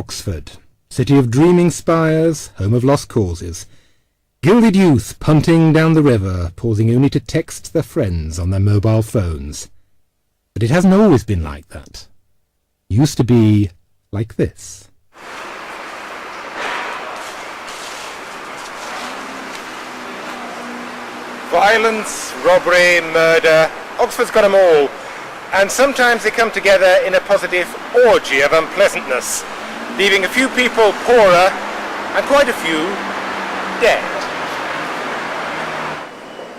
Oxford, city of dreaming spires, home of lost causes. Gilded youth punting down the river, pausing only to text their friends on their mobile phones. But it hasn't always been like that. It used to be like this. Violence, robbery, murder, Oxford's got them all. And sometimes they come together in a positive orgy of unpleasantness, leaving a few people poorer and quite a few dead.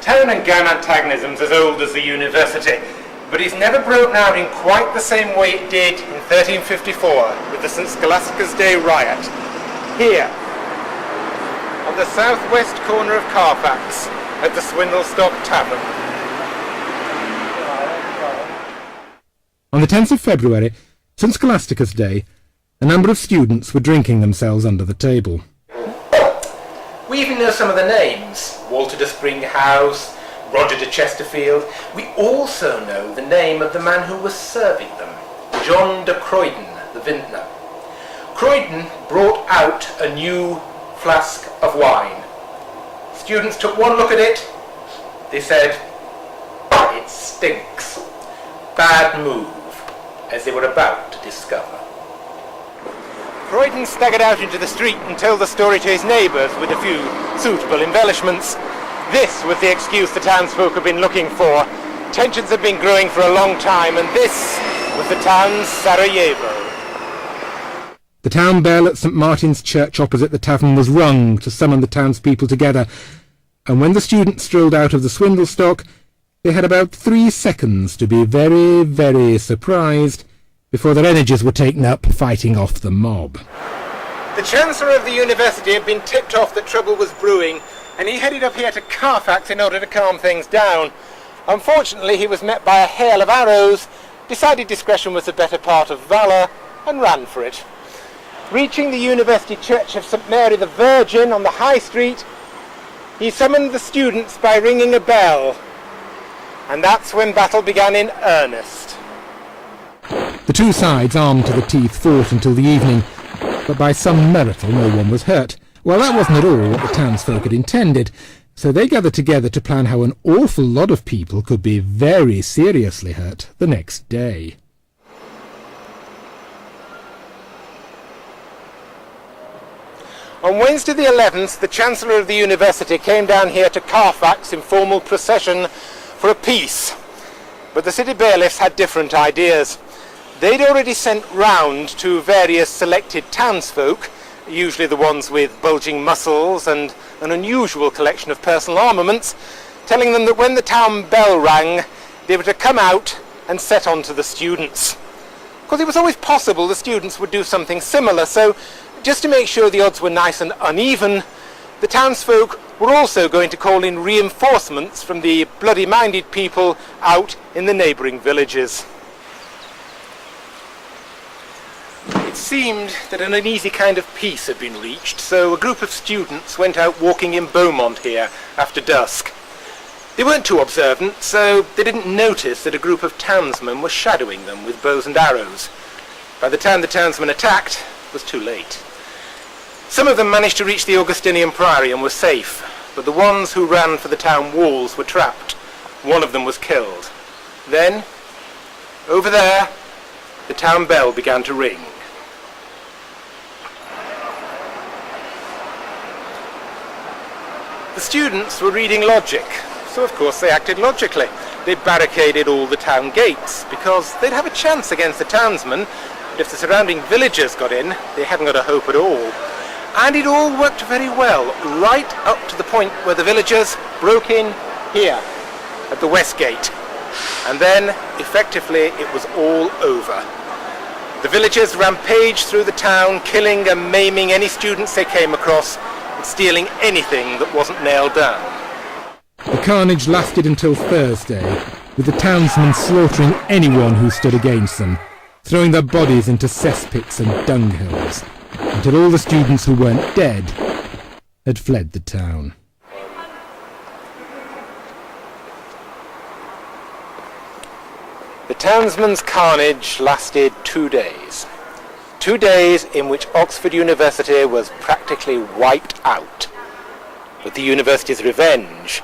Town and gang antagonism's as old as the university, but it's never broken out in quite the same way it did in 1354 with the St. Scholastica's Day riot. Here, on the southwest corner of Carfax, at the Swindlestock Tavern. On the 10th of February, St. Scholastica's Day, a number of students were drinking themselves under the table. We even know some of the names. Walter de Springhouse, Roger de Chesterfield. We also know the name of the man who was serving them, John de Croydon, the vintner. Croydon brought out a new flask of wine. Students took one look at it. They said, "It stinks." Bad move, as they were about to discover. Croydon staggered out into the street and told the story to his neighbours with a few suitable embellishments. This was the excuse the townsfolk had been looking for. Tensions had been growing for a long time, and this was the town's Sarajevo. The town bell at St. Martin's Church opposite the tavern was rung to summon the townspeople together, and when the students strolled out of the Swindlestock, they had about 3 seconds to be very, very surprised before their energies were taken up fighting off the mob. The Chancellor of the University had been tipped off that trouble was brewing, and he headed up here to Carfax in order to calm things down. Unfortunately, he was met by a hail of arrows, decided discretion was the better part of valour, and ran for it. Reaching the University Church of St. Mary the Virgin on the High Street, he summoned the students by ringing a bell. And that's when battle began in earnest. The two sides, armed to the teeth, fought until the evening, but by some miracle no one was hurt. Well, that wasn't at all what the townsfolk had intended, so they gathered together to plan how an awful lot of people could be very seriously hurt the next day. On Wednesday the 11th, the Chancellor of the University came down here to Carfax in formal procession for a peace. But the city bailiffs had different ideas. They'd already sent round to various selected townsfolk, usually the ones with bulging muscles and an unusual collection of personal armaments, telling them that when the town bell rang, they were to come out and set on to the students. Of course, it was always possible the students would do something similar, so just to make sure the odds were nice and uneven, the townsfolk were also going to call in reinforcements from the bloody-minded people out in the neighbouring villages. It seemed that an uneasy kind of peace had been reached, so a group of students went out walking in Beaumont here after dusk. They weren't too observant, so they didn't notice that a group of townsmen were shadowing them with bows and arrows. By the time the townsmen attacked, it was too late. Some of them managed to reach the Augustinian Priory and were safe, but the ones who ran for the town walls were trapped. One of them was killed. Then, over there, the town bell began to ring. The students were reading logic, so of course they acted logically. They barricaded all the town gates, because they'd have a chance against the townsmen, but if the surrounding villagers got in, they hadn't got a hope at all. And it all worked very well, right up to the point where the villagers broke in here, at the West Gate. And then, effectively, it was all over. The villagers rampaged through the town, killing and maiming any students they came across, and stealing anything that wasn't nailed down. The carnage lasted until Thursday, with the townsmen slaughtering anyone who stood against them, throwing their bodies into cesspits and dunghills, until all the students who weren't dead had fled the town. The townsmen's carnage lasted 2 days. 2 days in which Oxford University was practically wiped out. But the university's revenge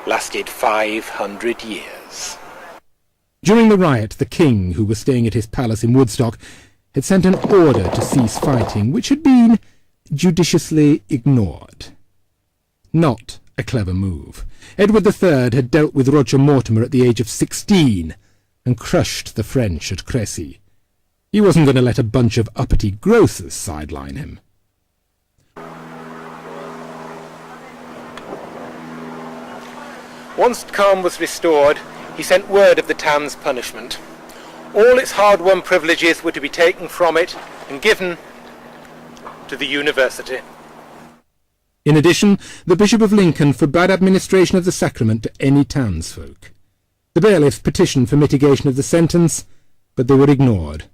lasted 500 years. During the riot, the king, who was staying at his palace in Woodstock, had sent an order to cease fighting, which had been judiciously ignored. Not a clever move. Edward III had dealt with Roger Mortimer at the age of 16 and crushed the French at Crécy. He wasn't going to let a bunch of uppity grocers sideline him. Once calm was restored, he sent word of the town's punishment. All its hard-won privileges were to be taken from it and given to the university. In addition, the Bishop of Lincoln forbade administration of the sacrament to any townsfolk. The bailiffs petitioned for mitigation of the sentence, but they were ignored.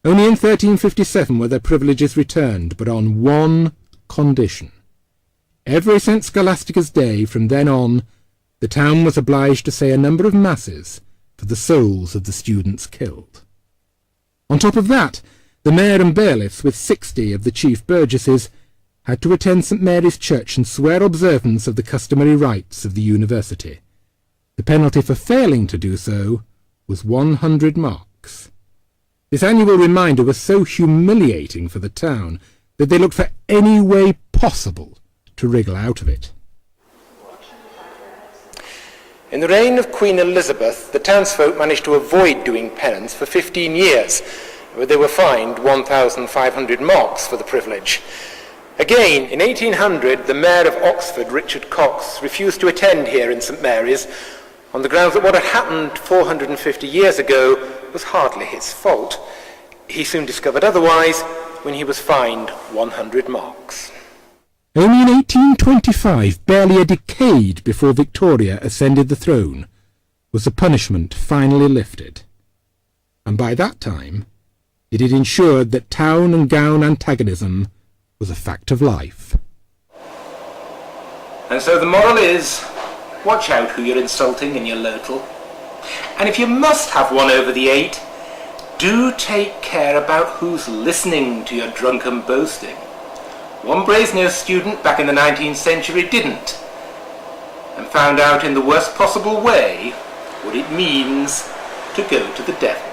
Only in 1357 were their privileges returned, but on one condition. Every St. Scholastica's Day from then on, the town was obliged to say a number of masses for the souls of the students killed. On top of that, the mayor and bailiffs, with 60 of the chief burgesses, had to attend St. Mary's Church and swear observance of the customary rites of the university. The penalty for failing to do so was 100 marks. This annual reminder was so humiliating for the town that they looked for any way possible to wriggle out of it. In the reign of Queen Elizabeth, the townsfolk managed to avoid doing penance for 15 years, where they were fined 1,500 marks for the privilege. Again, in 1800, the Mayor of Oxford, Richard Cox, refused to attend here in St. Mary's on the grounds that what had happened 450 years ago was hardly his fault. He soon discovered otherwise when he was fined 100 marks. Only in 1825, barely a decade before Victoria ascended the throne, was the punishment finally lifted. And by that time, it had ensured that town and gown antagonism was a fact of life. And so the moral is, watch out who you're insulting in your local. And if you must have one over the 8, do take care about who's listening to your drunken boasting. One Brasenose student back in the 19th century didn't, and found out in the worst possible way what it means to go to the devil.